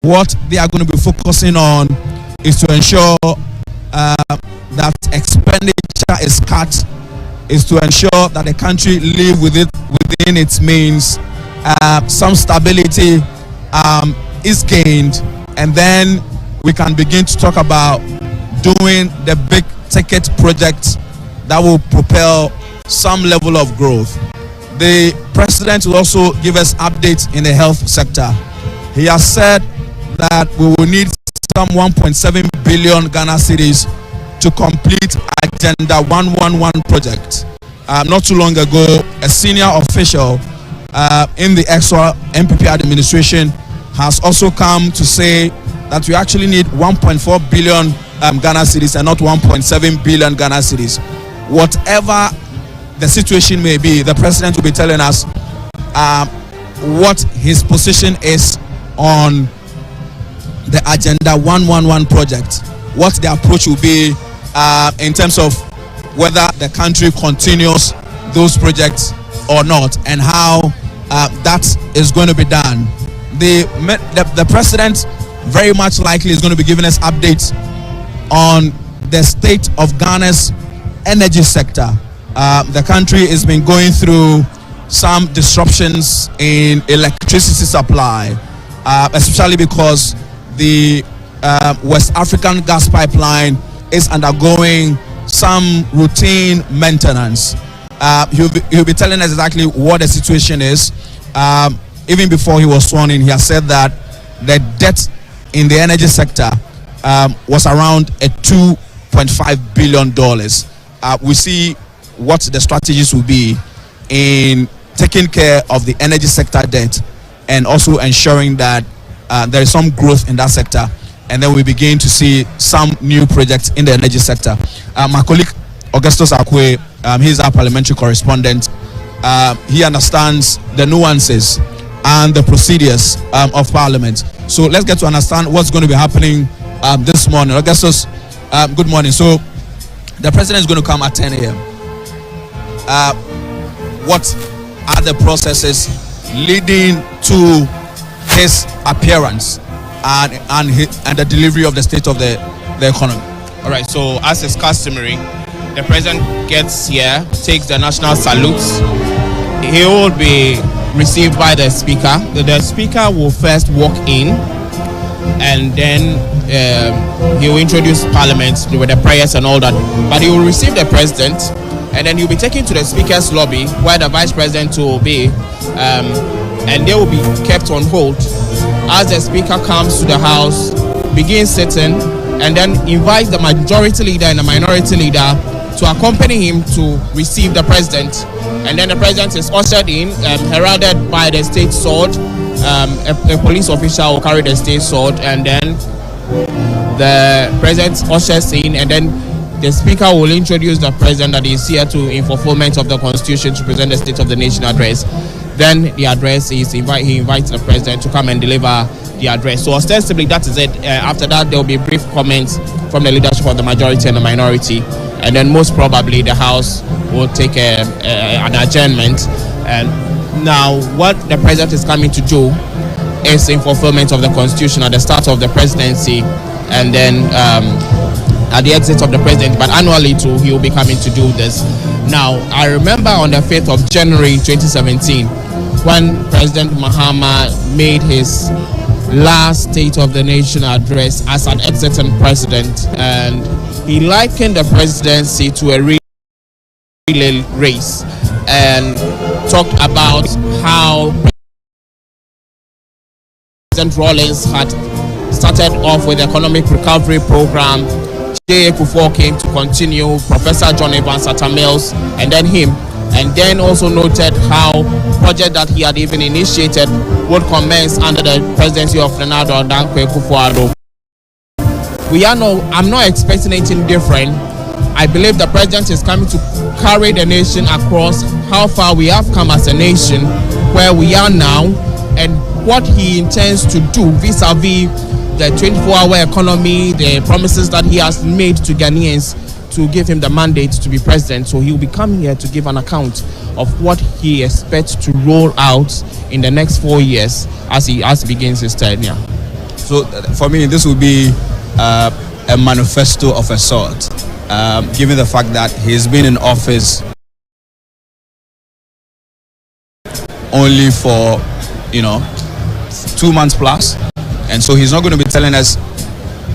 what they are going to be focusing on is to ensure that expenditure is cut, is to ensure that the country live within its means, some stability is gained, and then we can begin to talk about doing the big ticket projects that will propel some level of growth. The president will also give us updates in the health sector. He has said that we will need some 1.7 billion Ghana cedis to complete Agenda 111 project. Not too long ago, a senior official in the actual MPP administration has also come to say that we actually need 1.4 billion Ghana cedis and not 1.7 billion Ghana cedis. Whatever the situation may be, the president will be telling us what his position is on the Agenda 111 project, what the approach will be in terms of whether the country continues those projects or not, and how that is going to be done. The president very much likely is going to be giving us updates on the state of Ghana's energy sector. The country has been going through some disruptions in electricity supply, especially because the West African gas pipeline is undergoing some routine maintenance. He'll be telling us exactly what the situation is. Even before he was sworn in, he has said that the debt in the energy sector was around $2.5 billion. We see what the strategies will be in taking care of the energy sector debt and also ensuring that there is some growth in that sector, and then we begin to see some new projects in the energy sector. My colleague Augustus Akwe, he's our parliamentary correspondent. He understands the nuances and the procedures of Parliament. So let's get to understand what's going to be happening this morning. Augustus, good morning. So the president is going to come at 10 a.m. What are the processes leading to his appearance and the delivery of the state of the economy? All right, so as is customary, the president gets here, takes the national salutes. He will be received by the speaker. The speaker will first walk in, and then he will introduce Parliament with the prayers and all that. But he will receive the president, and then he'll be taken to the speaker's lobby where the vice president will be, and they will be kept on hold as the speaker comes to the house, begins sitting, and then invites the majority leader and the minority leader to accompany him to receive the president. And then the president is ushered in, heralded by the state sword. A police official will carry the state sword, and then the president ushers in, and then the speaker will introduce the president that is here to, in fulfillment of the constitution, to present the State of the Nation address. Then the address is he invites the president to come and deliver the address. So ostensibly that is it. After that, there will be brief comments from the leadership of the majority and the minority, and then most probably the House will take an adjournment. And now what the president is coming to do is in fulfillment of the constitution at the start of the presidency, and then at the exit of the president, but annually too, he will be coming to do this. Now, I remember on the 5th of January 2017, when President Mahama made his last State of the Nation address as an exiting president, and he likened the presidency to a relay race and talked about how President Rawlings had started off with the economic recovery program. J.A. Kufuor came to continue, Professor John Evans Atta-Mills, and then him, and then also noted how project that he had even initiated would commence under the presidency of Ronaldo Dankwa Akufo-Addo. I'm not expecting anything different. I believe the president is coming to carry the nation across how far we have come as a nation, where we are now, and what he intends to do vis-a-vis the 24-hour economy, the promises that he has made to Ghanaians to give him the mandate to be president. So he will be coming here to give an account of what he expects to roll out in the next 4 years as he begins his tenure. So for me, this will be a manifesto of a sort, given the fact that he's been in office only for 2 months plus, and so he's not going to be telling us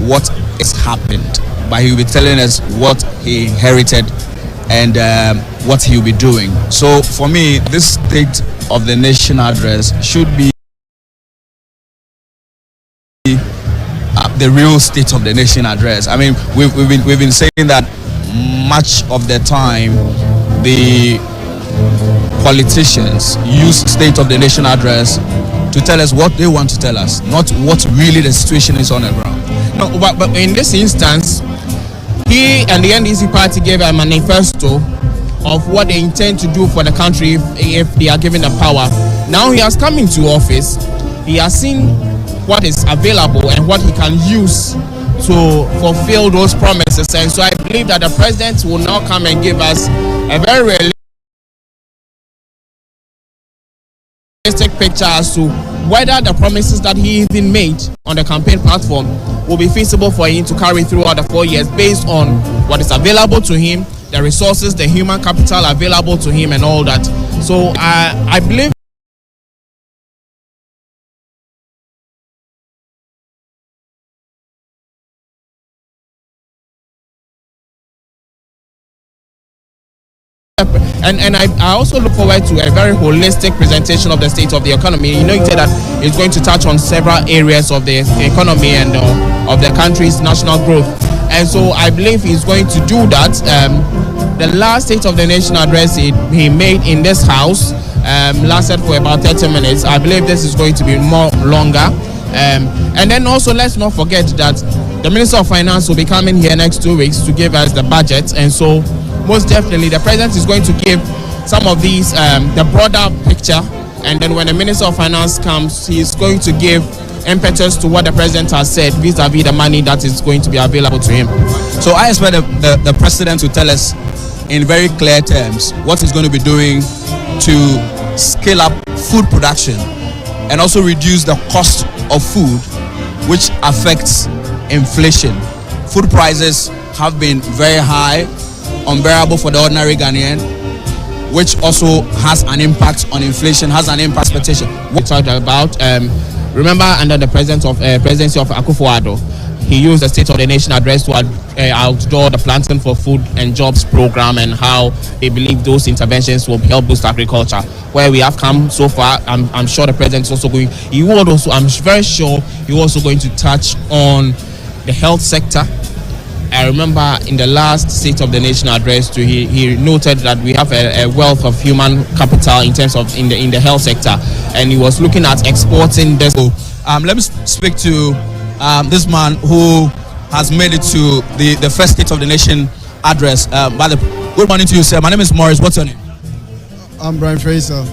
what has happened, but he will be telling us what he inherited and what he will be doing. So for me, this State of the Nation address should be the real State of the Nation address. I mean, we've been saying that much of the time the politicians use State of the Nation address to tell us what they want to tell us, not what really the situation is on the ground. No, but in this instance, he and the NDC party gave a manifesto of what they intend to do for the country if they are given the power. Now he has come into office. He has seen what is available and what he can use to fulfill those promises. And so I believe that the president will now come and give us a very realistic picture as to whether the promises that he even made on the campaign platform will be feasible for him to carry throughout the 4 years based on what is available to him, the resources, the human capital available to him and all that. So I believe and I also look forward to a very holistic presentation of the state of the economy. You know, he said that it's going to touch on several areas of the economy and of the country's national growth. And so I believe he's going to do that. The last State of the Nation address he made in this house lasted for about 30 minutes. I believe this is going to be more longer. And then also, let's not forget that the Minister of Finance will be coming here next 2 weeks to give us the budget. And so most definitely the president is going to give some of these the broader picture, and then when the Minister of Finance comes, he's going to give impetus to what the president has said vis-a-vis the money that is going to be available to him. So I expect the president to tell us in very clear terms what he's going to be doing to scale up food production and also reduce the cost of food, which affects inflation. Food prices have been very high, unbearable for the ordinary Ghanaian, which also has an impact on inflation, has an impact expectation. We talked about, remember under the presidency of Akufo-Addo, he used the State of the Nation address to outdoor the Planting for Food and Jobs program and how they believe those interventions will help boost agriculture. Where we have come so far, I'm sure the president is also going, I'm very sure he's also going to touch on the health sector. I remember in the last State of the Nation address too, he noted that we have a wealth of human capital in terms of in the health sector, and he was looking at exporting this. Let me speak to this man who has made it to the first State of the Nation address. Good morning to you, sir. My name is Morris. What's your name? I'm Brian Fraser. And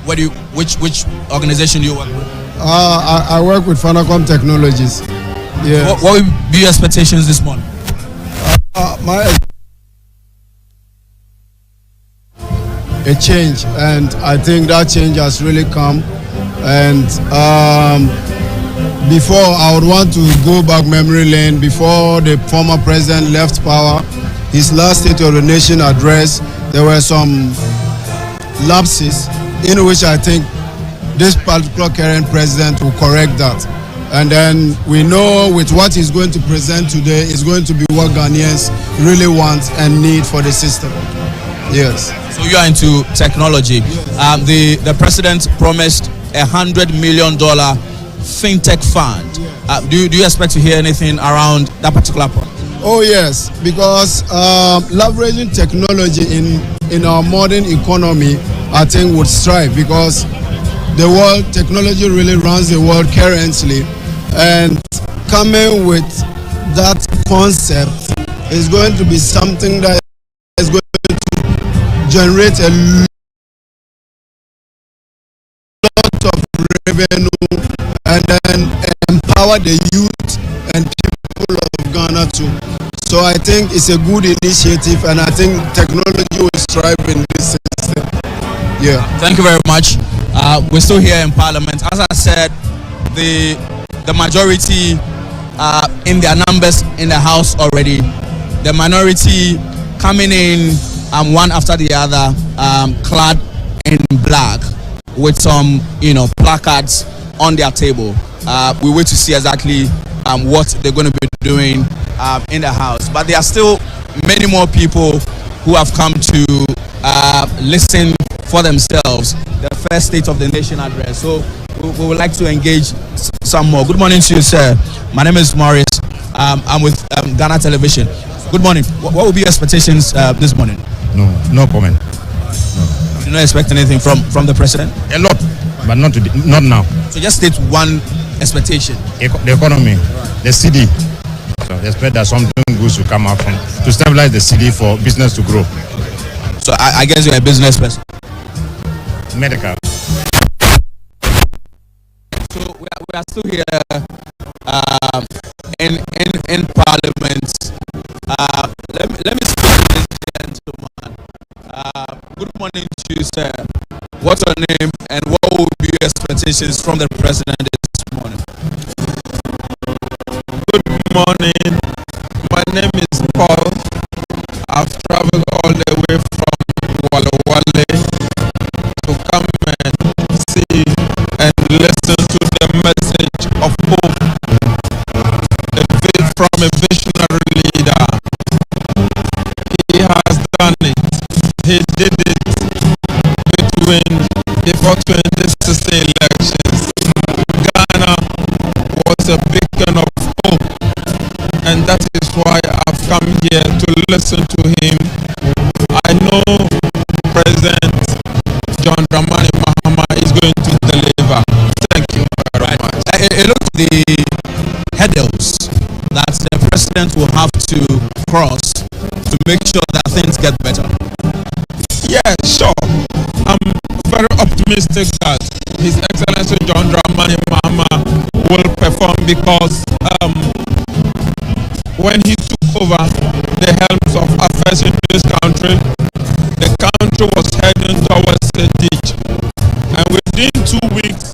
which organization do you work with? I work with Fanacom Technologies. Yeah. What will be your expectations this morning? A change, and I think that change has really come. And before, I would want to go back memory lane. Before the former president left power, his last State of the Nation address, there were some lapses in which I think this particular current president will correct that. And then we know with what he's going to present today is going to be what Ghanaians really want and need for the system. Yes. So you are into technology. Yes. The president promised $100 million fintech fund. Yes. Do you expect to hear anything around that particular point? Oh yes, because leveraging technology in our modern economy, I think would strive, because the world, technology really runs the world currently, and coming with that concept is going to be something that is going to generate a lot of revenue and then empower the youth and people of Ghana too. So I think it's a good initiative, and I think technology will strive in this system. Yeah. Thank you very much. We're still here in Parliament. As I said, the the majority in their numbers in the House already. The minority coming in one after the other, clad in black, with some placards on their table. We wait to see exactly what they're going to be doing in the House. But there are still many more people who have come to listen for themselves the first State of the Nation address. So we would like to engage some more. Good morning to you, sir. My name is Maurice. I'm with Ghana Television. Good morning. What will be your expectations this morning? No comment. You do not expect anything from the president? A lot, but not now. So just state one expectation. The economy, the CD. So they expect that something good will come out to stabilize the CD for business to grow. So I guess you're a business person. Medical. So we are still here in Parliament. Let me speak to this gentleman. Good morning to you, sir. What's your name and what will be your expectations from the president this morning? Good morning. My name is Paul. I've traveled all the way from Wale to come and see and listen to the message of hope from a visionary leader. He has done it. He did it before 2016 elections. Ghana was a beacon of hope, and that is why I've come here to listen to him. I know President John Dramani Mahama is going to deliver. Thank you very much. Look at the hurdles that the president will have to cross to make sure that things get better. Yeah, sure. I'm very optimistic that His Excellency John Dramani Mahama will perform, because when he took over the helms of affairs in this country, the country was heading towards a ditch. And within 2 weeks,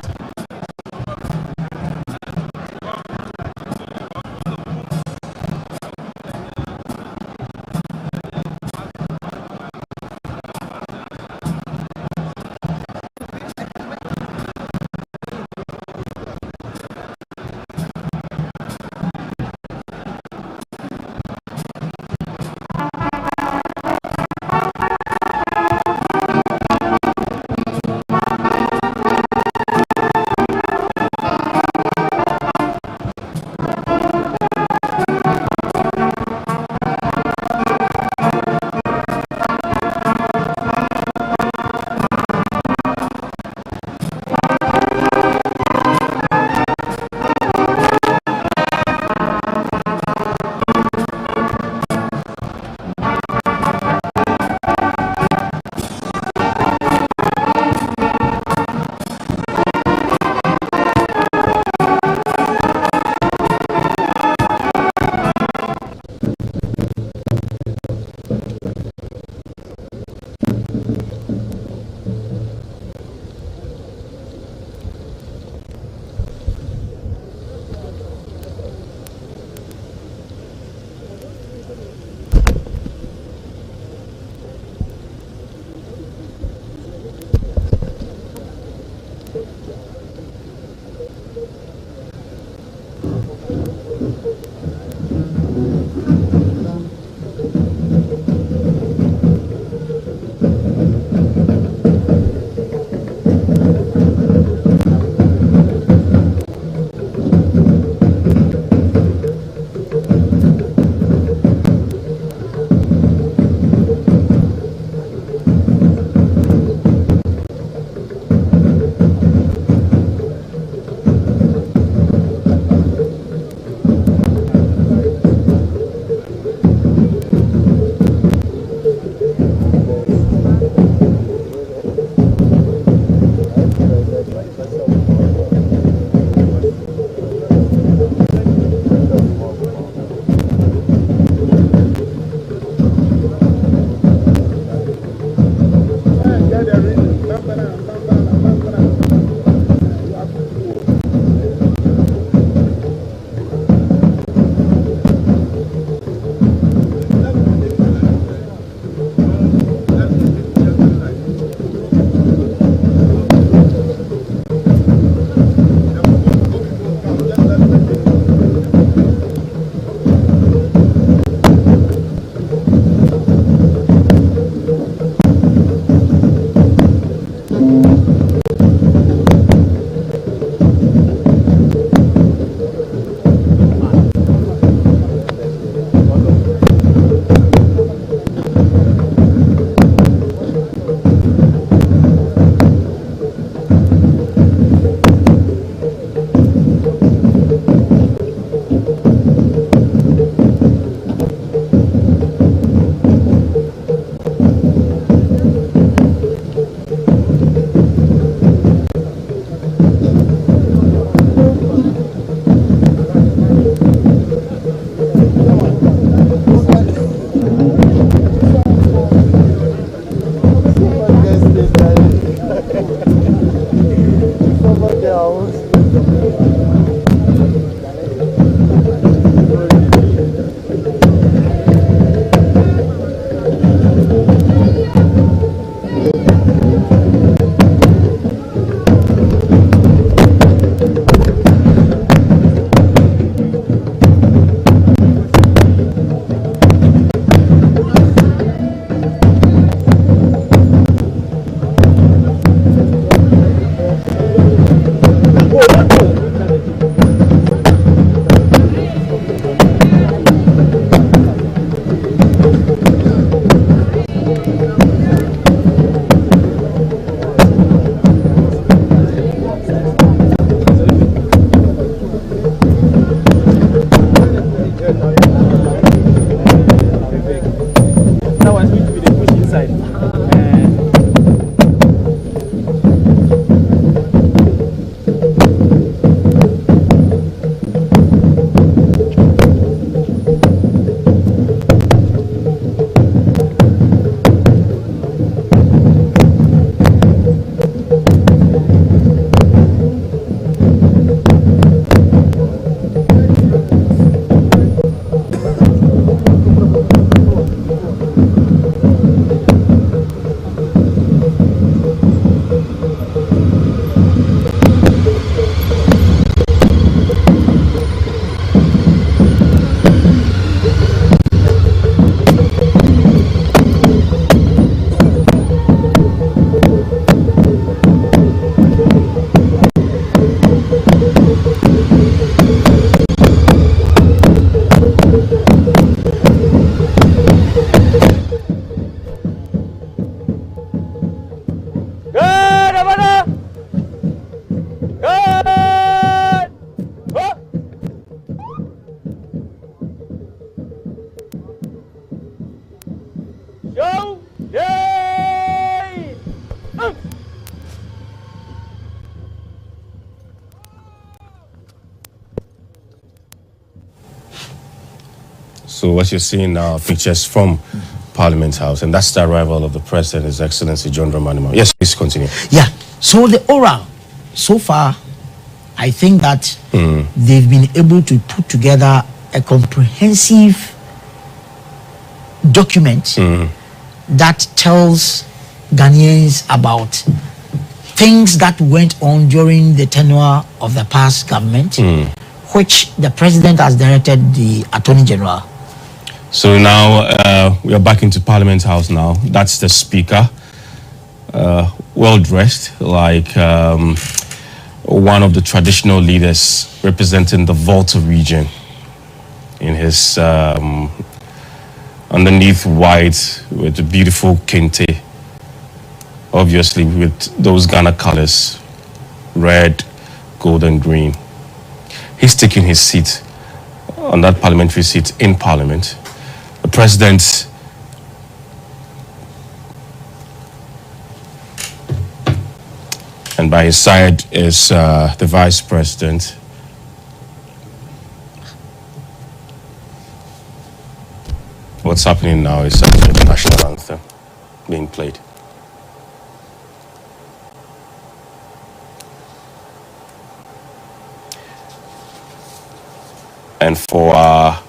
So what you're seeing now are pictures from Parliament House, and that's the arrival of the President, His Excellency John Dramani Mahama. Yes, please continue. Yeah. So the oral, so far, I think that they've been able to put together a comprehensive document that tells Ghanaians about things that went on during the tenure of the past government, which the President has directed the Attorney General. So now we are back into Parliament House now. That's the Speaker, well dressed, like one of the traditional leaders representing the Volta region, in his underneath white with a beautiful kente, obviously with those Ghana colors, red, gold and green. He's taking his seat on that parliamentary seat in Parliament. The President and by his side is the Vice President. What's happening now is the national anthem being played. And for our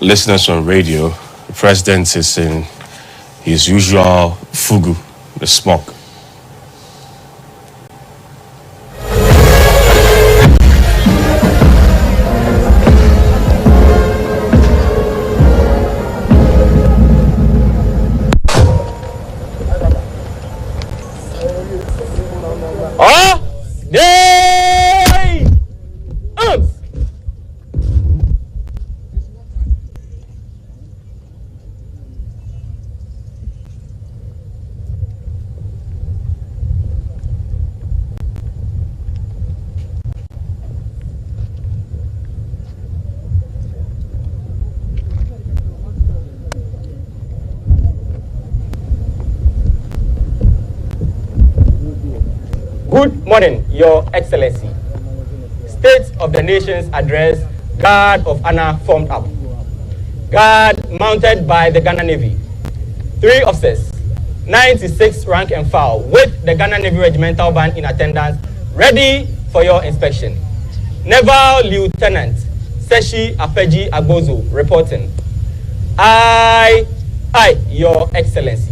listeners on radio, the President is in his usual fugu, the smock. Good morning, Your Excellency. State of the Nation's address, Guard of Honor formed up. Guard mounted by the Ghana Navy. 3 officers, 96 rank and file, with the Ghana Navy Regimental Band in attendance, ready for your inspection. Naval Lieutenant Seshi Apeji Agbozo reporting. I, Your Excellency.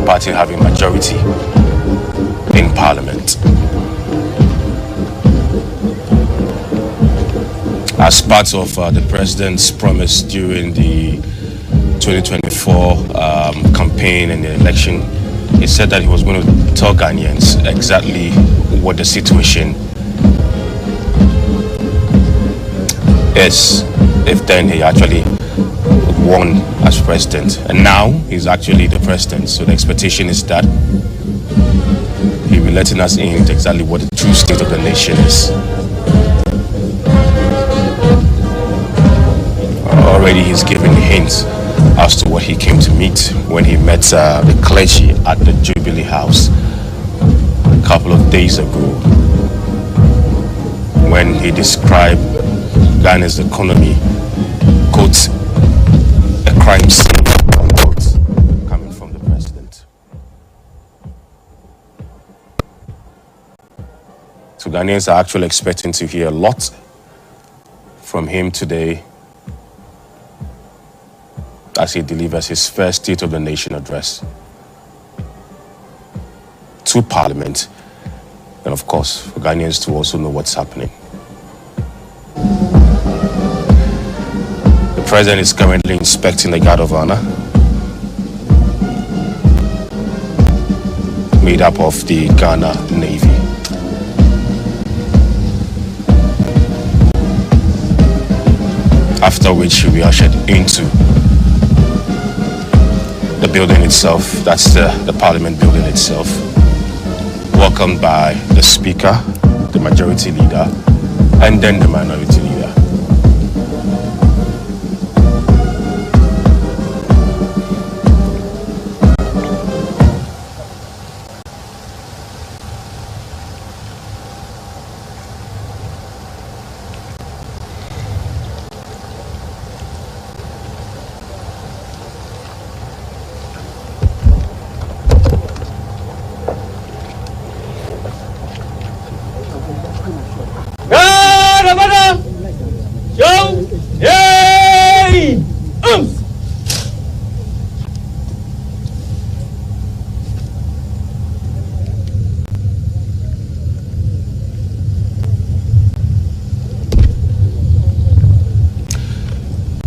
Party having majority in Parliament. As part of the President's promise during the 2024 campaign and the election, he said that he was going to tell Ghanaians exactly what the situation is if then he actually won as president, and now he's actually the president. So the expectation is that he'll be letting us in into exactly what the true state of the nation is. Already he's given hints as to what he came to meet when he met the clergy at the Jubilee House a couple of days ago, when he described Ghana's economy, quote, a crime scene, quote, coming from the president. So Ghanaians are actually expecting to hear a lot from him today as he delivers his first State of the Nation address to Parliament, and of course for Ghanaians to also know what's happening. The President is currently inspecting the Guard of Honor, made up of the Ghana Navy. After which we ushered into the building itself, that's the Parliament building itself, welcomed by the Speaker, the Majority Leader, and then the Minority Leader.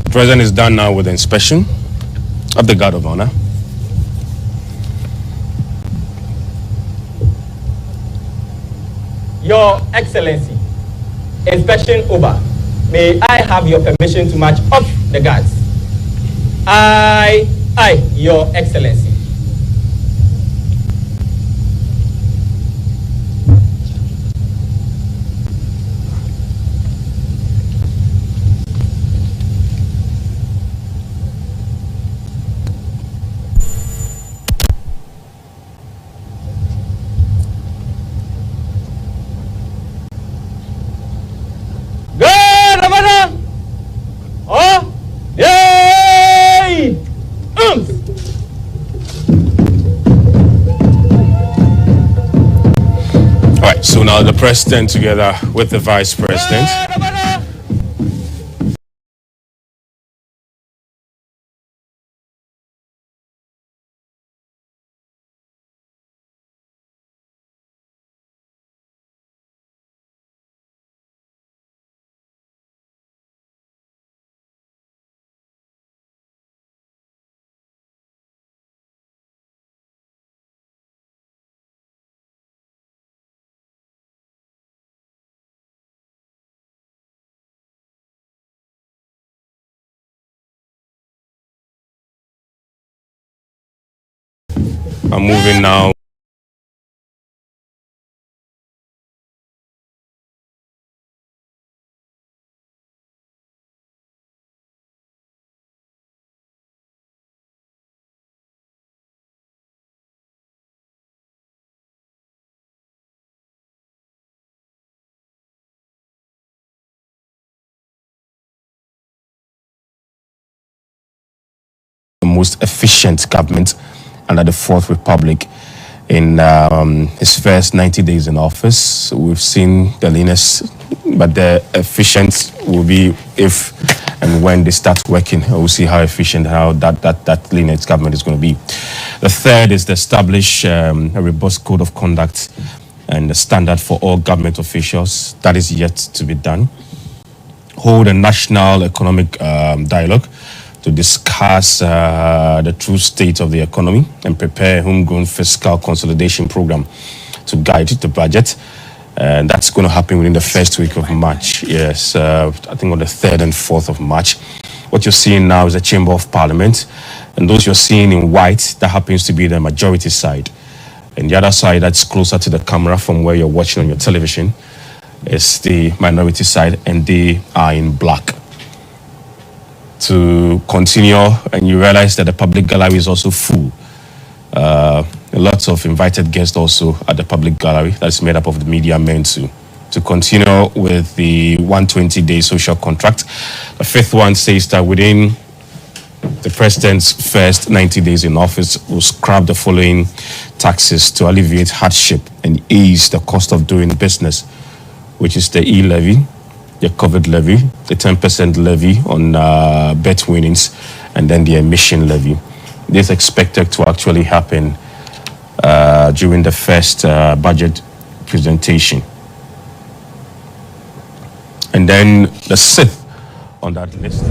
The President is done now with the inspection of the Guard of Honor. Your Excellency, inspection over. May I have your permission to march up the guards? I, Your Excellency. So now the President together with the Vice President. I'm moving now. The most efficient government under the Fourth Republic. In his first 90 days in office, we've seen the leanness, but the efficient will be if and when they start working. We'll see how efficient, how that leanness government is going to be. The third is to establish a robust code of conduct and a standard for all government officials. That is yet to be done. Hold a national economic dialogue to discuss the true state of the economy and prepare a homegrown fiscal consolidation program to guide the budget. And that's going to happen within the first week of March. Yes, I think on the 3rd and 4th of March. What you're seeing now is the Chamber of Parliament. And those you're seeing in white, that happens to be the majority side. And the other side that's closer to the camera from where you're watching on your television is the minority side, and they are in black. To continue, and you realize that the public gallery is also full. Lots of invited guests also at the public gallery that's made up of the media men too. to continue with the 120-day social contract. The fifth one says that within the president's first 90 days in office will scrap the following taxes to alleviate hardship and ease the cost of doing business, which is the e-levy, the COVID levy, the 10% levy on bet winnings, and then the emission levy. This is expected to actually happen during the first budget presentation. And then the sixth on that list.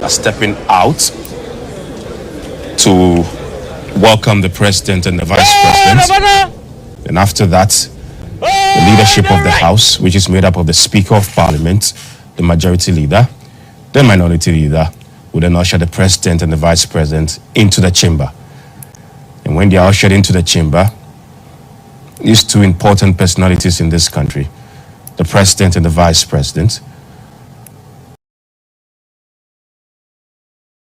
Stepping out to welcome the president and the vice president. And after that, the leadership of the House, which is made up of the Speaker of Parliament, the Majority Leader, the Minority Leader, will then usher the president and the vice president into the chamber. And when they are ushered into the chamber, these two important personalities in this country, the president and the vice president,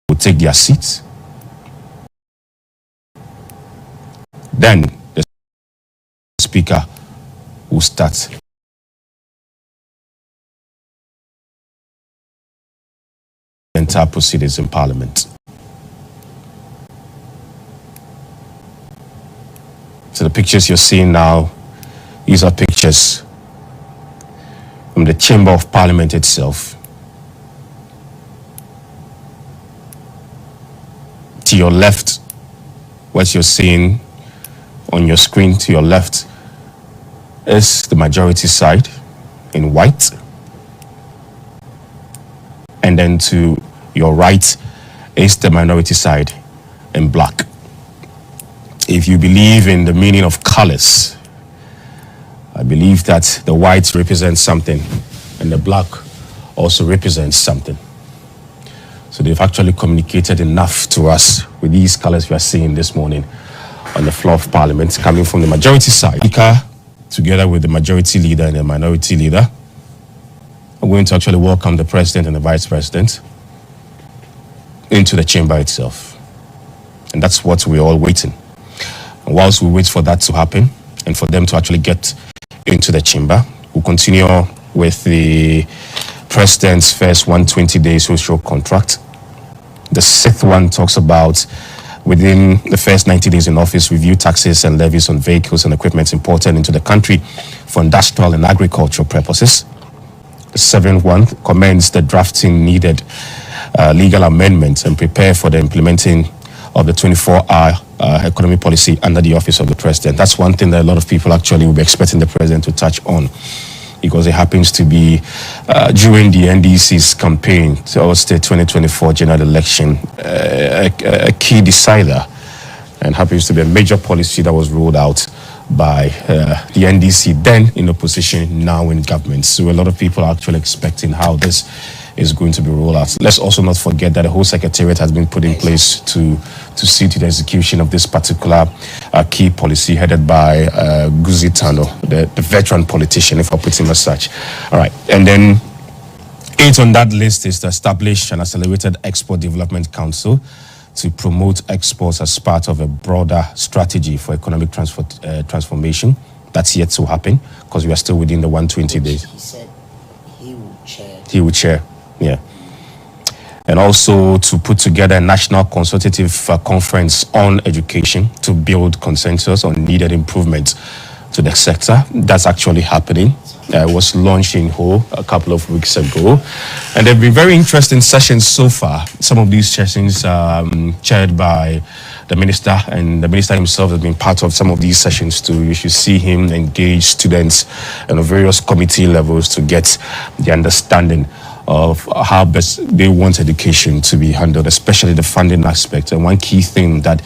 will take their seats. Then the speaker will start the entire proceedings in Parliament. So the pictures you're seeing now, these are pictures from the Chamber of Parliament itself. To your left, what you're seeing on your screen to your left is the majority side in white. And then to your right is the minority side in black. If you believe in the meaning of colors, I believe that the white represents something and the black also represents something. So they've actually communicated enough to us with these colors we are seeing this morning on the floor of Parliament, coming from the majority side. Speaker, together with the majority leader and the minority leader, are going to actually welcome the president and the vice president into the chamber itself. And that's what we're all waiting. And whilst we wait for that to happen and for them to actually get into the chamber, we'll continue with the president's first 120-day social contract. The sixth one talks about within the first 90 days in office, review taxes and levies on vehicles and equipment imported into the country for industrial and agricultural purposes. The seventh one commends the drafting needed legal amendments and prepare for the implementing of the 24-hour economy policy under the office of the president. That's one thing that a lot of people actually will be expecting the president to touch on, because it happens to be during the NDC's campaign towards the 2024 general election, a key decider, and happens to be a major policy that was rolled out by the NDC, then in opposition, now in government. So a lot of people are actually expecting how this is going to be rolled out. Let's also not forget that the whole secretariat has been put in place to see to the execution of this particular key policy headed by Guzi Tano, the veteran politician, if I put him as such. All right. And then 8 on that list is to establish an accelerated export development council to promote exports as part of a broader strategy for economic transformation. That's yet to happen because we are still within the 120 days. He said he would chair. He would chair, yeah. And also to put together a national consultative conference on education to build consensus on needed improvements to the sector. That's actually happening. It was launched in Ho a couple of weeks ago. And there have been very interesting sessions so far. Some of these sessions chaired by the minister, and the minister himself has been part of some of these sessions too. You should see him engage students on various committee levels to get the understanding of how best they want education to be handled, especially the funding aspect. And one key thing that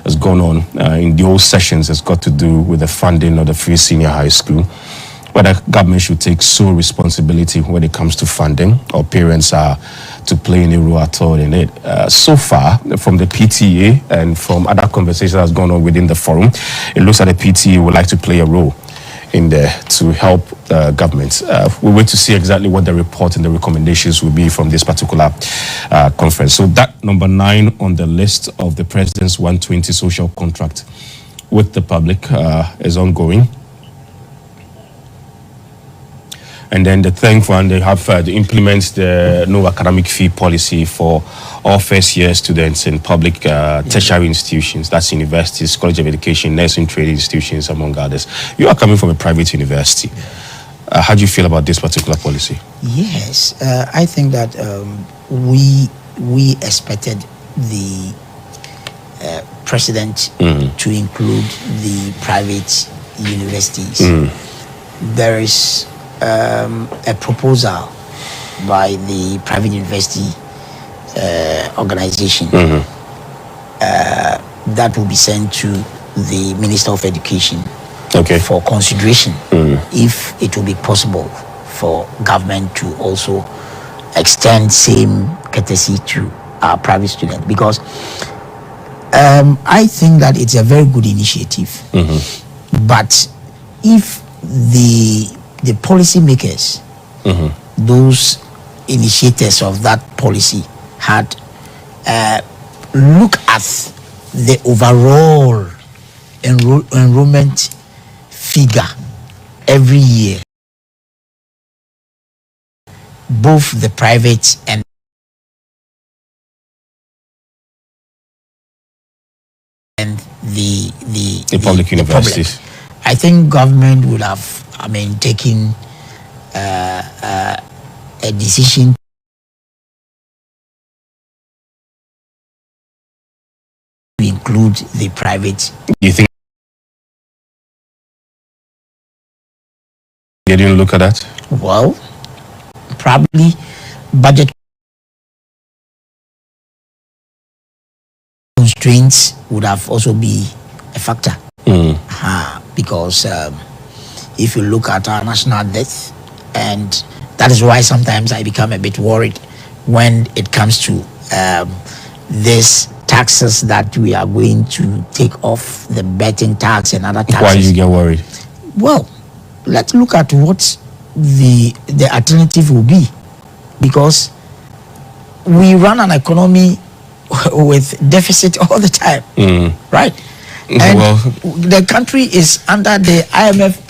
has gone on in those sessions has got to do with the funding of the free senior high school, whether government should take sole responsibility when it comes to funding, or parents are to play any role at all in it. So far, from the PTA and from other conversations that's gone on within the forum, it looks like the PTA would like to play a role in there to help government. We wait to see exactly what the report and the recommendations will be from this particular conference. So that number 9 on the list of the President's 120 social contract with the public is ongoing. And then the third one, they have to implement the no academic fee policy for all first-year students in public tertiary institutions. That's universities, college of education, nursing training institutions, among others. You are coming from a private university. How do you feel about this particular policy? Yes, I think that we expected the president to include the private universities. There is a proposal by the private university organization that will be sent to the Minister of Education for consideration if it will be possible for government to also extend same courtesy to our private students, because I think that it's a very good initiative. But if the policy makers, those initiators of that policy, had look at the overall enrollment figure every year, both the private and the public universities. I think government would have, taken a decision to include the private. You think they didn't look at that? Well, probably budget constraints would have also be a factor. Because if you look at our national debt, and that is why sometimes I become a bit worried when it comes to these taxes that we are going to take off, the betting tax and other taxes. Why do you get worried? Well, let's look at what the alternative will be, because we run an economy with deficit all the time, right? And the country is under the IMF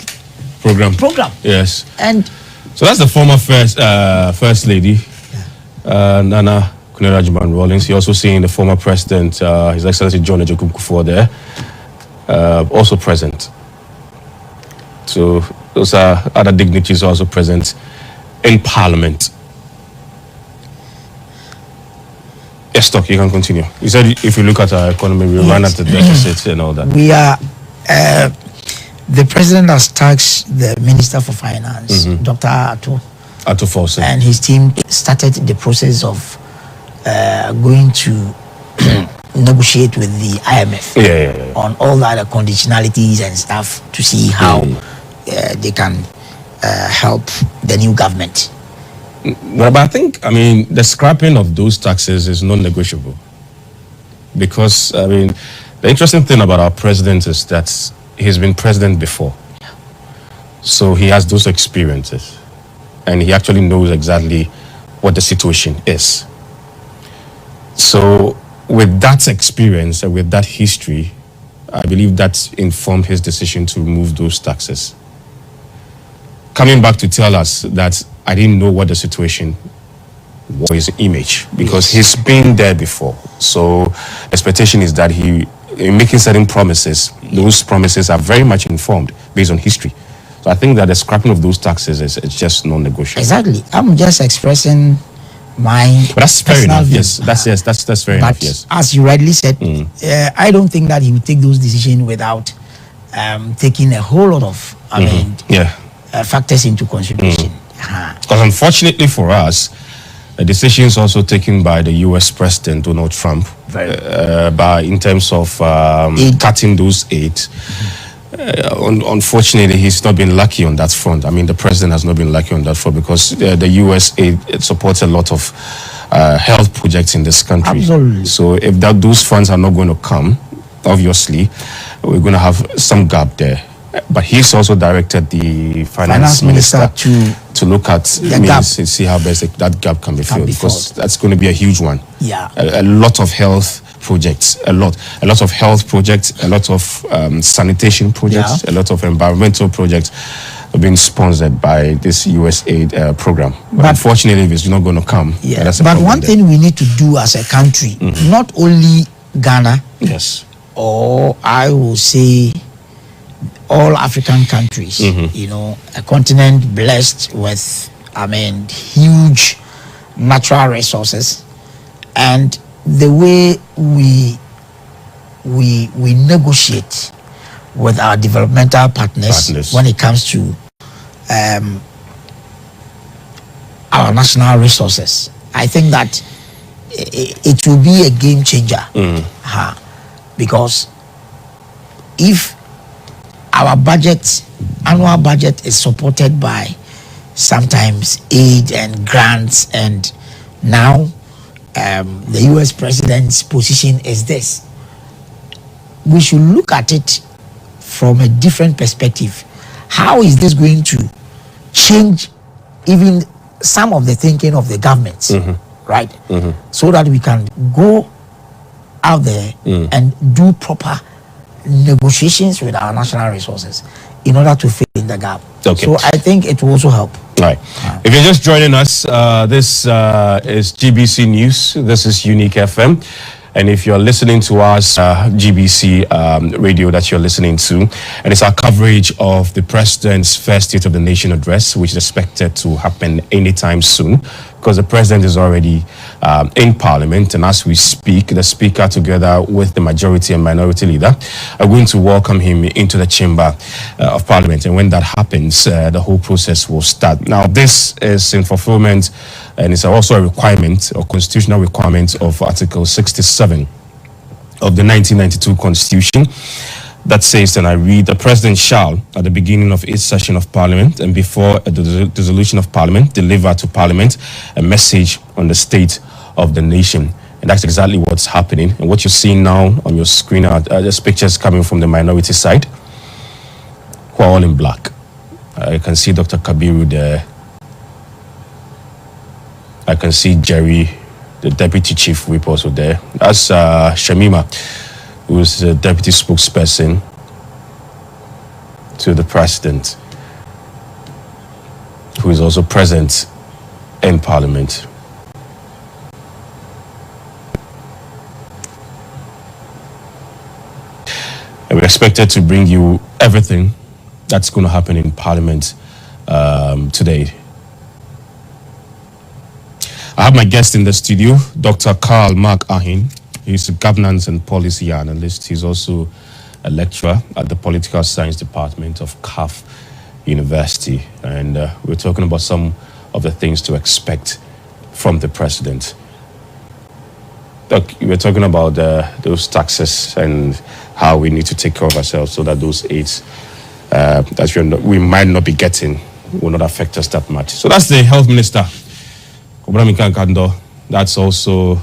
program. Yes. And so that's the former first lady, Nana Kunerajuman-Rawlings. You're also seeing the former president, His Excellency John Ejiokum Kufuor there, also present. So those are other dignitaries also present in Parliament. Yes, Doc, you can continue. You said if you look at our economy, we run at the deficit and all that. We are, the president has tasked the Minister for Finance, Dr. Ato Forsen, and his team started the process of going to negotiate with the IMF on all the other conditionalities and stuff to see how they can help the new government. But I think, the scrapping of those taxes is non-negotiable. Because, the interesting thing about our president is that he's been president before. So he has those experiences. And he actually knows exactly what the situation is. So with that experience and with that history, I believe that informed his decision to remove those taxes. Coming back to tell us that I didn't know what the situation was, his image, because he's been there before. So expectation is that in making certain promises, those promises are very much informed based on history. So I think that the scrapping of those taxes is just non-negotiable. Exactly. I'm just expressing my but that's fair enough. Yes, that's fair enough. Yes. As you rightly said, I don't think that he would take those decisions without taking a whole lot of factors into consideration. Because unfortunately for us, the decisions also taken by the U.S. President Donald Trump, in terms of cutting those aid, unfortunately, he's not been lucky on that front. I mean, the president has not been lucky on that front because the USA it supports a lot of health projects in this country. Absolutely. So if those funds are not going to come, obviously, we're going to have some gap there. But he's also directed the finance minister to look at the gap, and see how best that gap can be filled, because filled. that's going to be a huge one. Yeah, a lot of health projects, a lot of health projects, a lot of sanitation projects, a lot of environmental projects are being sponsored by this USAID program. But unfortunately, if it's not going to come, that's a but problem one there. thing we need to do as a country, not only Ghana, yes, or I will say all African countries, you know, a continent blessed with, I mean, huge natural resources, and the way we negotiate with our developmental partners when it comes to our national resources, I think that it will be a game changer. Because if our annual budget is supported by sometimes aid and grants, and now the US president's position is this, we should look at it from a different perspective. How is this going to change even some of the thinking of the governments, right? So that we can go out there and do proper negotiations with our national resources in order to fill in the gap. Okay. So I think it will also help. Right. If you're just joining us, this is GBC News. This is Unique FM. And if you're listening to us, GBC radio that you're listening to, and it's our coverage of the President's First State of the Nation address, which is expected to happen anytime soon, because the President is already in Parliament. And as we speak, the Speaker, together with the Majority and Minority Leader, are going to welcome him into the Chamber of Parliament. And when that happens, the whole process will start. Now, this is in fulfillment, and it's also a requirement, or constitutional requirement, of Article 67 of the 1992 Constitution, that says, and I read, the President shall, at the beginning of each session of Parliament and before the dissolution of Parliament, deliver to Parliament a message on the state of the nation. And that's exactly what's happening. And what you're seeing now on your screen are just pictures coming from the minority side, who are all in black. I can see Dr. Kabiru there. I can see Jerry, the Deputy Chief Whip, also there. That's Shamima, who is the Deputy Spokesperson to the President, who is also present in Parliament. And we're expected to bring you everything that's going to happen in Parliament today. I have my guest in the studio, Dr. Karl Mark Ahin. He's a governance and policy analyst. He's also a lecturer at the Political Science Department of CAF University. And we're talking about some of the things to expect from the president. Look, we're talking about those taxes and how we need to take care of ourselves so that those aids that we might not be getting will not affect us that much. So that's the health minister. That's also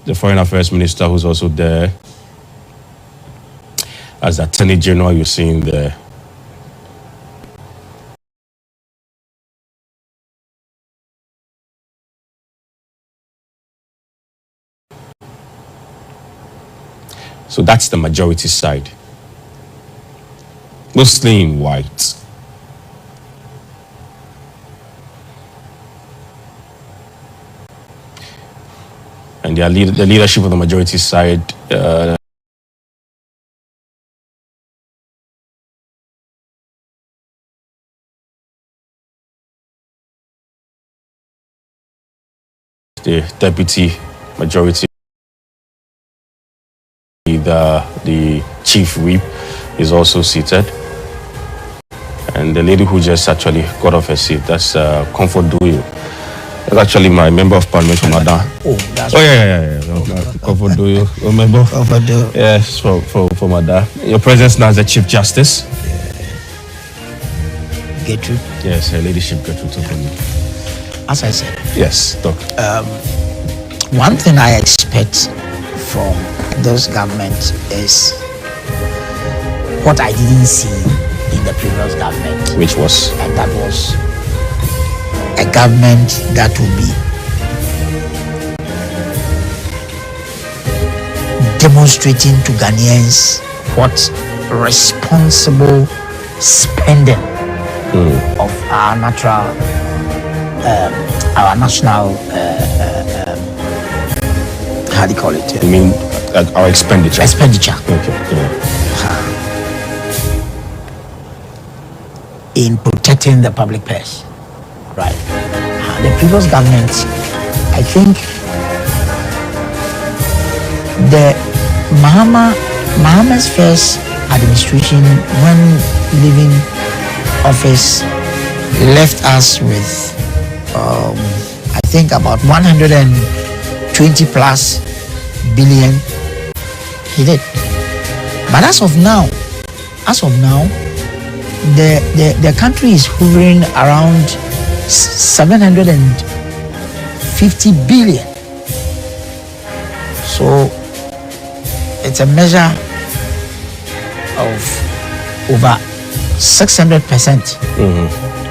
the foreign affairs minister, who's also there. As the Attorney General, you're seeing there. So that's the majority side. Muslim white. And the leadership of the majority side the deputy majority, the chief whip is also seated, and the lady who just actually got off her seat, that's Comfort Doyle. That's actually my member of parliament from Ada. Oh, that's yeah. Do you remember? Yes, from Ada. Your presence now as the Chief Justice. Gertrude. Yes, her ladyship Gertrude. As I said. Yes, talk. One thing I expect from this government is what I didn't see in the previous government. Which was? And that was a government that will be demonstrating to Ghanaians what responsible spending of our national how do you call it? You mean our expenditure? Expenditure. Okay. In protecting the public purse. Right. The previous government, I think the Mahama's first administration, when leaving office, left us with I think about 120 plus billion. He did. But as of now, the country is hovering around 750 billion. So it's a measure of over 600%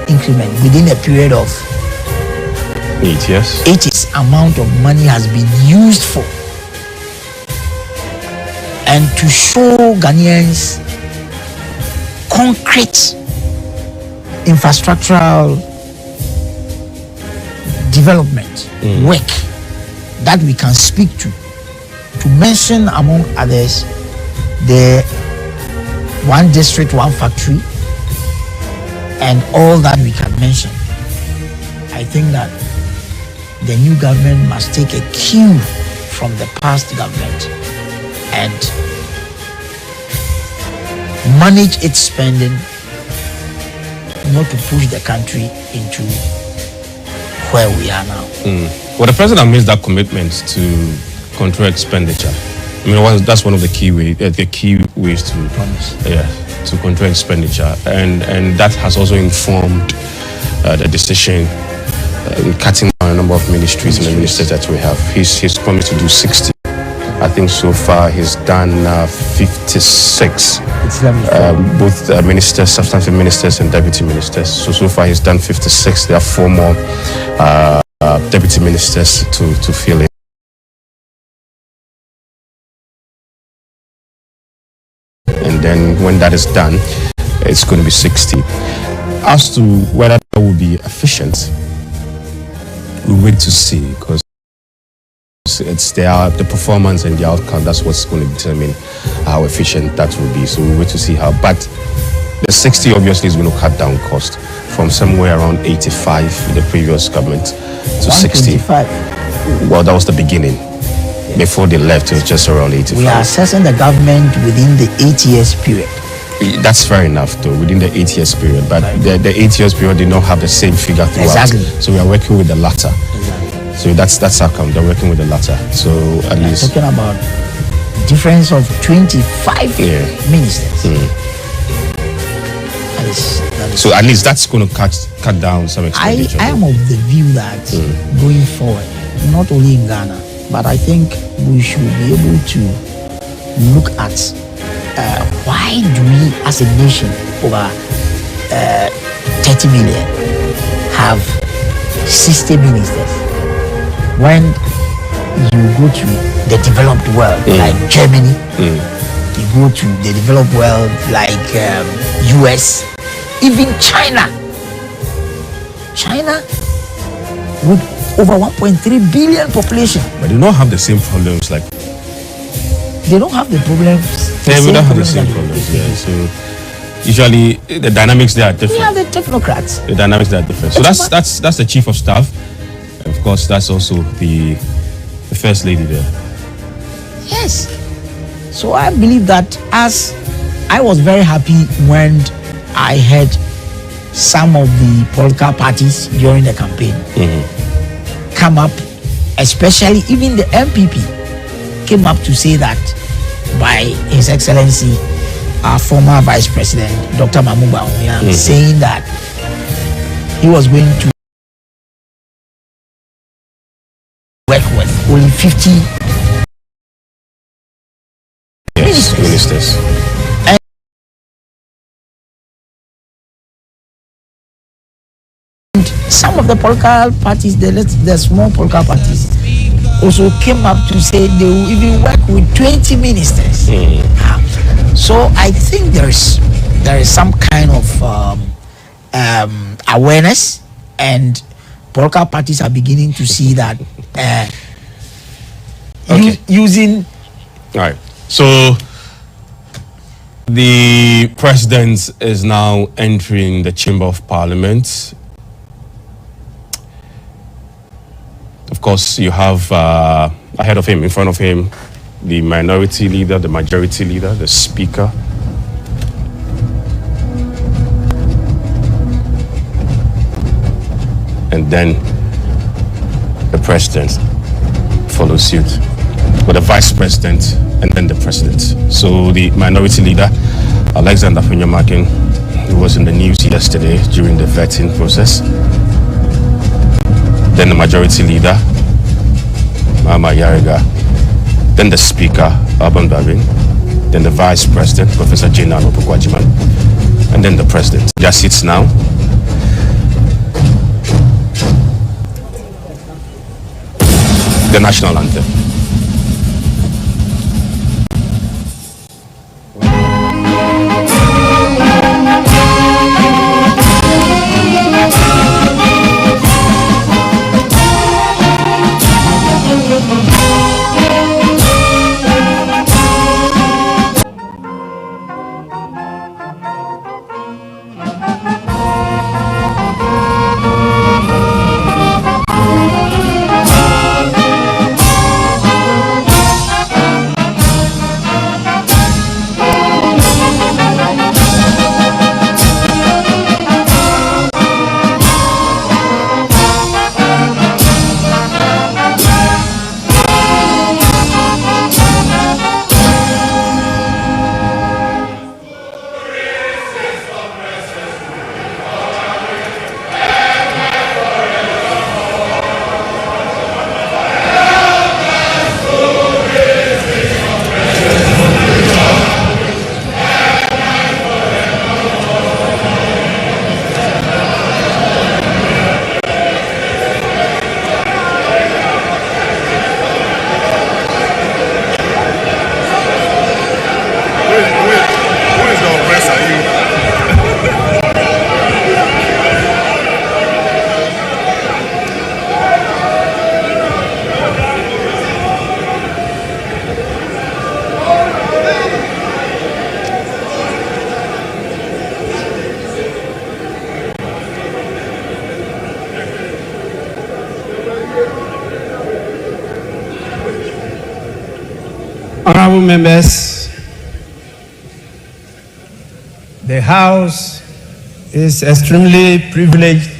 increment within a period of 8 years. 8 years. Amount of money has been used for. And to show Ghanaians concrete infrastructural development work that we can speak to mention among others the one district, one factory, and all that we can mention. I think that the new government must take a cue from the past government and manage its spending, not to push the country into where we are now. Well, the president made that commitment to control expenditure. I mean, that's one of the key ways to Promise. To control expenditure, and that has also informed the decision in cutting down a number of ministries and the ministers that we have. He's promised to do 60. I think so far he's done 56. Both ministers, substantive ministers, and deputy ministers. So far he's done 56. There are 4 more deputy ministers to fill in. And then when that is done, it's going to be 60. As to whether that will be efficient, we wait to see, because it's the performance and the outcome. That's what's going to determine how efficient that will be. So we wait to see how. But the 60 obviously is going to cut down cost from somewhere around 85 in the previous government to 60. Well, that was the beginning. Before they left, it was just around 85. We are assessing the government within the 8 years period. That's fair enough, though, within the 8 years period. But the 8 years period did not have the same figure throughout. Exactly. So we are working with the latter. Exactly. So that's how come they're working with the latter. So at least talking about difference of 25 ministers. So at least that's going to cut down some expenditure. I am of the view that going forward, not only in Ghana, but I think we should be able to look at why do we as a nation over 30 million have 60 ministers when you go to the developed world like Germany, you go to the developed world like US, even China with over 1.3 billion population. But they don't have the same problems like. They don't have the problems. We don't have the same problems. Yeah. So usually the dynamics there are different. We have the technocrats. The dynamics there are different. So that's the chief of staff. Of course, that's also the first lady there. Yes. So I believe that, as I was very happy when I heard some of the political parties during the campaign come up, especially even the MPP came up to say that by His Excellency, our former Vice President, Dr. Mahama, saying that he was going to work with only 50 ministers. And some of the political parties, the small political parties, also came up to say they will even work with 20 ministers. So I think there is some kind of awareness, and political parties are beginning to see that using. All right. So the president is now entering the chamber of parliament. Of course, you have ahead of him, in front of him, the minority leader, the majority leader, the speaker. And then the president follows suit, with the vice president and then the president. So the minority leader, Alexander Funyamakin, who was in the news yesterday during the vetting process. Then the majority leader, Mahama Yariga. Then the speaker, Alban Babin. Then the vice president, Professor Jenano Pukwajiman. And then the president. Their seats now. The national anthem. Honorable members, the House is extremely privileged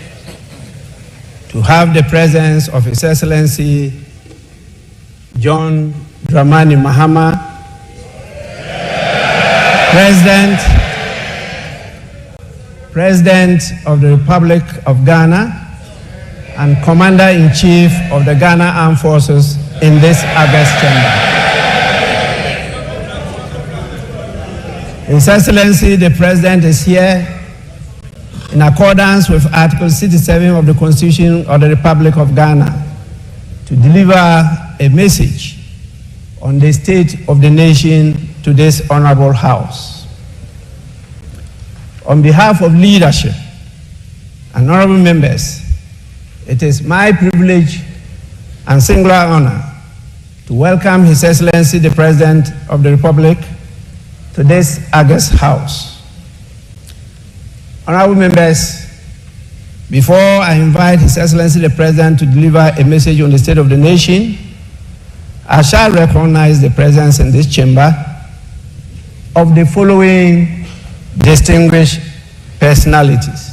to have the presence of His Excellency John Dramani Mahama, President of the Republic of Ghana and Commander-in-Chief of the Ghana Armed Forces in this August chamber. His Excellency the President is here in accordance with Article 67 of the Constitution of the Republic of Ghana to deliver a message on the state of the nation to this Honorable House. On behalf of leadership and honorable members, it is my privilege and singular honor to welcome His Excellency the President of the Republic to this August House. Honorable members, before I invite His Excellency the President to deliver a message on the state of the nation, I shall recognize the presence in this chamber of the following distinguished personalities.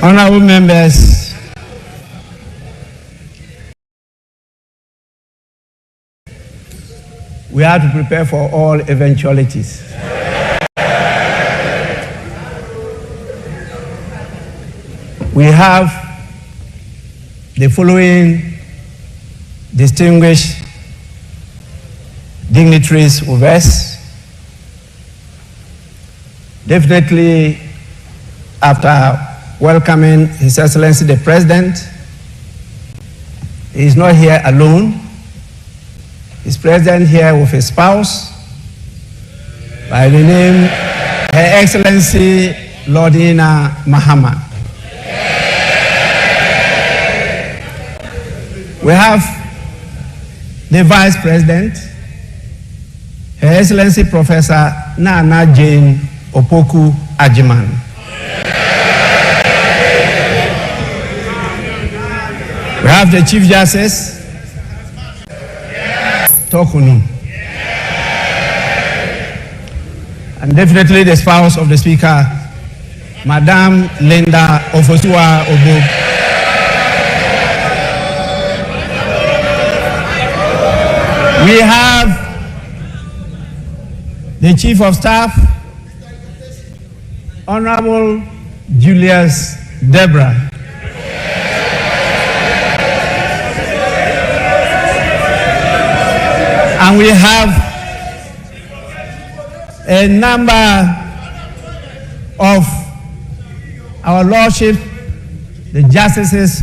Honorable members, we have to prepare for all eventualities. We have the following distinguished dignitaries with us. Definitely, after welcoming His Excellency the President, he is not here alone. He's present here with his spouse, by the name Her Excellency Lordina Mahama. We have the Vice President, Her Excellency Professor Nana Jane Opoku Ajiman. We have the Chief Justice, Tokunu. And definitely the spouse of the Speaker, Madame Linda Ofosua Obo. We have the Chief of Staff, Honorable Julius Debra. And we have a number of our Lordship, the Justices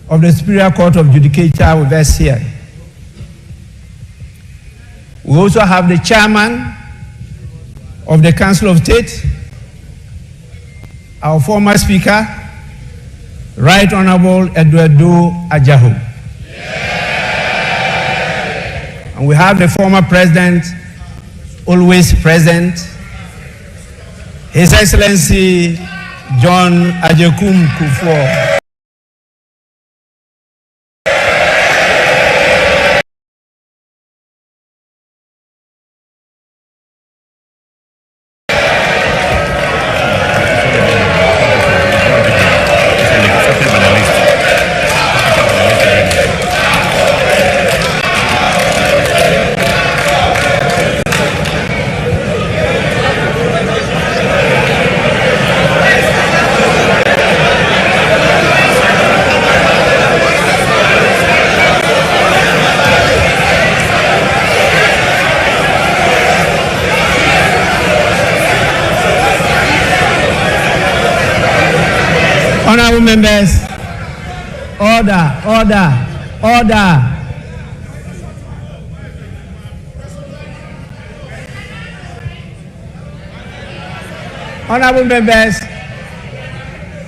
of the Superior Court of Judicature with us here. We also have the Chairman of the Council of State, our former Speaker, Right Honorable Eduardo Ajahu. And we have the former President, always present, His Excellency John Ajekum Kufuor. Honorable members, order, order, order. Honorable members,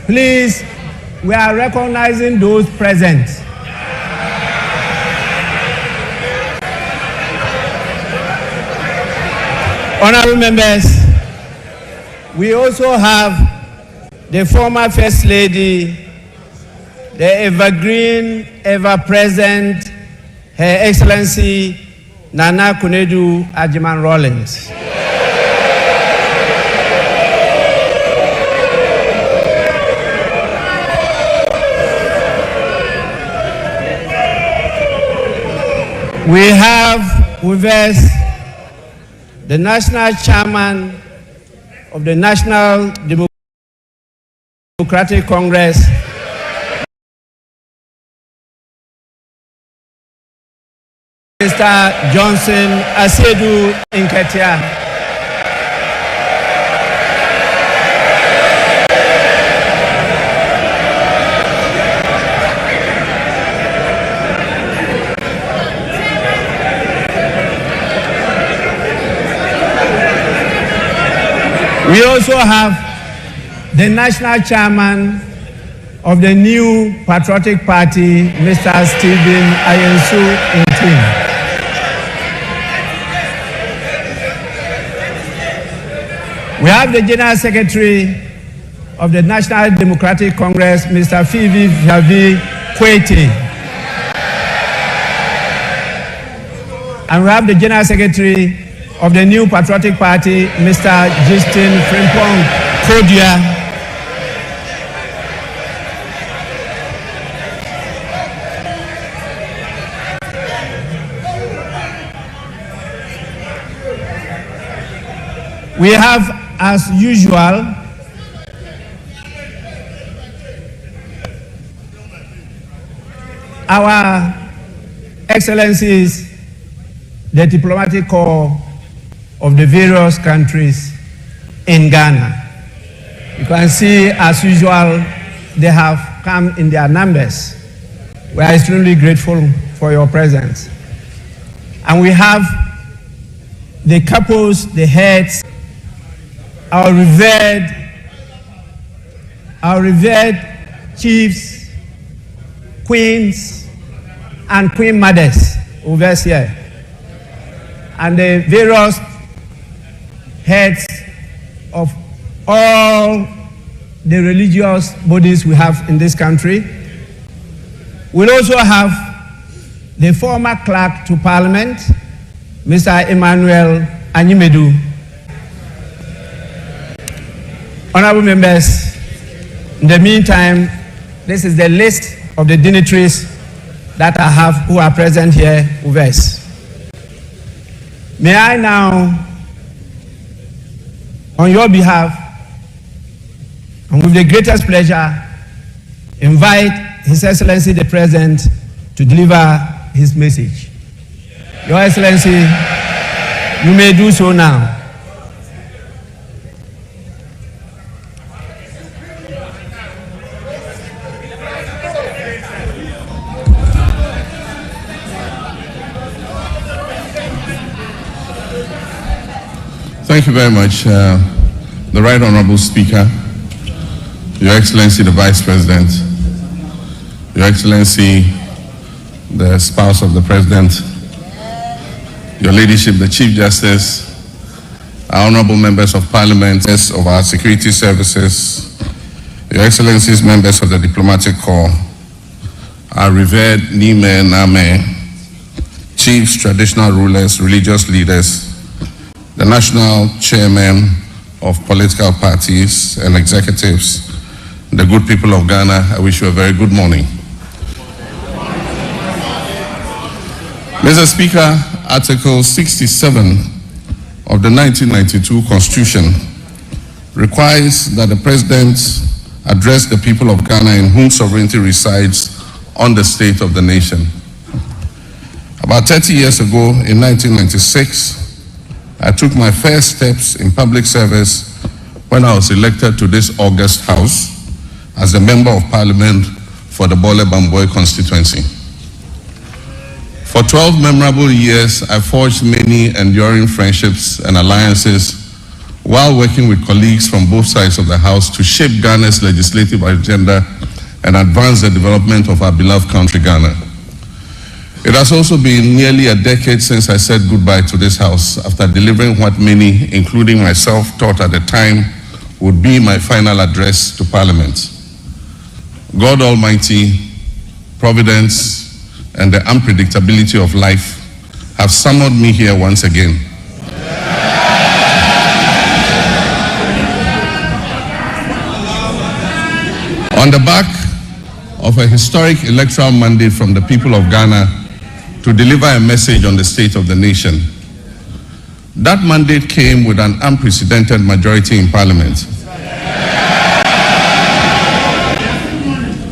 please, we are recognizing those present. Honorable members, we also have the former First Lady, the evergreen, ever-present, Her Excellency Nana Kunedu Ajiman Rawlings. We have with us the National Chairman of the National Democratic Congress, Mr. Johnson Asedu Nketia. We also have the National Chairman of the new Patriotic Party, Mr. Stephen Ayensu Intim. We have the General Secretary of the National Democratic Congress, Mr. Phoebe Javi Kwete. And we have the General Secretary of the new Patriotic Party, Mr. Justin Frimpong Kodia. We have, as usual, our Excellencies, the diplomatic corps of the various countries in Ghana. You can see, as usual, they have come in their numbers. We are extremely grateful for your presence. And we have the couples, the heads, our revered chiefs, queens, and queen mothers over here, and the various heads of all the religious bodies we have in this country. We'll also have the former clerk to Parliament, Mr. Emmanuel Anyimedu. Honorable members, in the meantime, this is the list of the dignitaries that I have who are present here with us. May I now, on your behalf, and with the greatest pleasure, invite His Excellency the President to deliver his message. Your Excellency, you may do so now. Thank you very much, the Right Honorable Speaker, Your Excellency the Vice President, Your Excellency the spouse of the President, Your Ladyship the Chief Justice, our Honorable Members of Parliament, of our security services, Your Excellencies, members of the Diplomatic Corps, our revered Nime Name, chiefs, traditional rulers, religious leaders, the national chairman of political parties and executives, the good people of Ghana, I wish you a very good morning. Mr. Speaker, Article 67 of the 1992 Constitution requires that the President address the people of Ghana in whom sovereignty resides on the state of the nation. About 30 years ago, in 1996, I took my first steps in public service when I was elected to this august house as a member of Parliament for the Bole Bamboy constituency. For 12 memorable years, I forged many enduring friendships and alliances while working with colleagues from both sides of the House to shape Ghana's legislative agenda and advance the development of our beloved country, Ghana. It has also been nearly a decade since I said goodbye to this House after delivering what many, including myself, thought at the time would be my final address to Parliament. God Almighty, Providence, and the unpredictability of life have summoned me here once again. On the back of a historic electoral mandate from the people of Ghana to deliver a message on the state of the nation. That mandate came with an unprecedented majority in Parliament.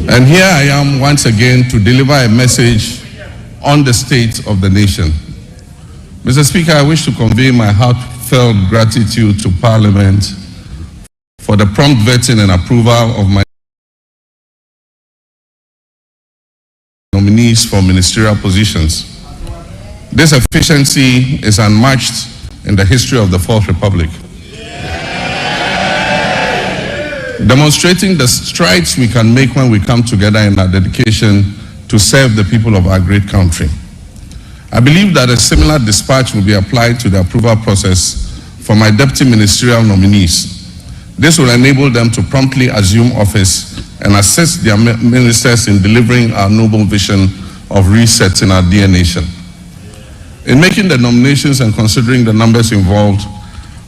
And here I am once again to deliver a message on the state of the nation. Mr. Speaker, I wish to convey my heartfelt gratitude to Parliament for the prompt vetting and approval of my nominees for ministerial positions. This efficiency is unmatched in the history of the Fourth Republic, demonstrating the strides we can make when we come together in our dedication to serve the people of our great country. I believe that a similar dispatch will be applied to the approval process for my deputy ministerial nominees. This will enable them to promptly assume office and assist their ministers in delivering our noble vision of resetting our dear nation. In making the nominations and considering the numbers involved,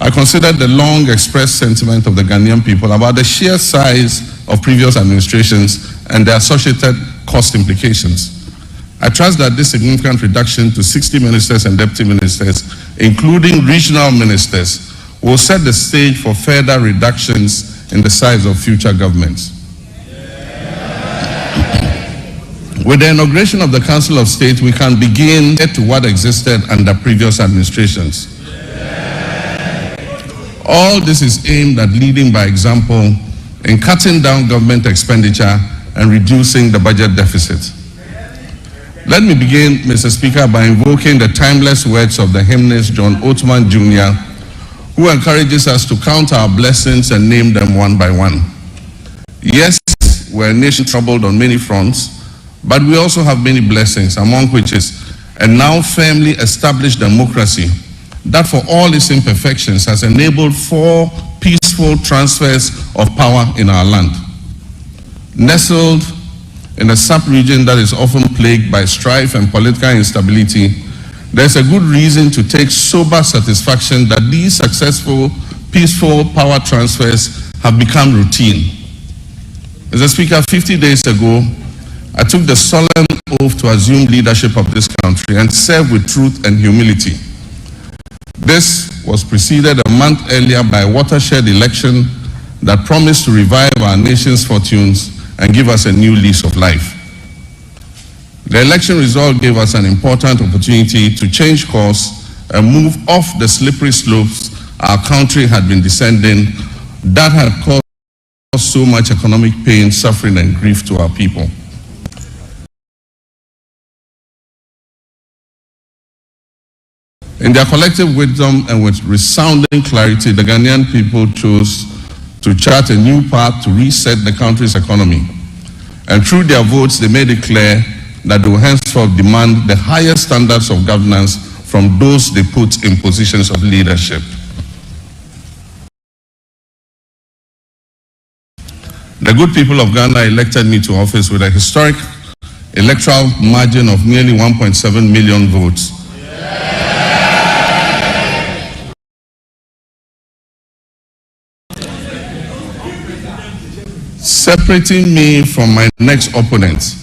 I considered the long expressed sentiment of the Ghanaian people about the sheer size of previous administrations and their associated cost implications. I trust that this significant reduction to 60 ministers and deputy ministers, including regional ministers, will set the stage for further reductions in the size of future governments. With the inauguration of the Council of State, we can begin to what existed under previous administrations. All this is aimed at leading by example in cutting down government expenditure and reducing the budget deficit. Let me begin, Mr. Speaker, by invoking the timeless words of the hymnist John Oatman Jr., who encourages us to count our blessings and name them one by one. Yes, we're a nation troubled on many fronts, but we also have many blessings, among which is a now firmly established democracy that, for all its imperfections, has enabled 4 peaceful transfers of power in our land. Nestled in a sub-region that is often plagued by strife and political instability, there's a good reason to take sober satisfaction that these successful, peaceful power transfers have become routine. Mr. Speaker, 50 days ago, I took the solemn oath to assume leadership of this country and serve with truth and humility. This was preceded a month earlier by a watershed election that promised to revive our nation's fortunes and give us a new lease of life. The election result gave us an important opportunity to change course and move off the slippery slopes our country had been descending that had caused so much economic pain, suffering, and grief to our people. In their collective wisdom and with resounding clarity, the Ghanaian people chose to chart a new path to reset the country's economy. And through their votes, they made it clear that they will henceforth demand the highest standards of governance from those they put in positions of leadership. The good people of Ghana elected me to office with a historic electoral margin of nearly 1.7 million votes. Separating me from my next opponent,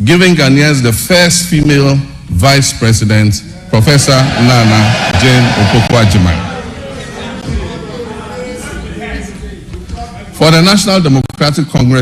giving Ghanaians the first female vice president, Professor Nana Jane Opoku-Agyeman. For the National Democratic Congress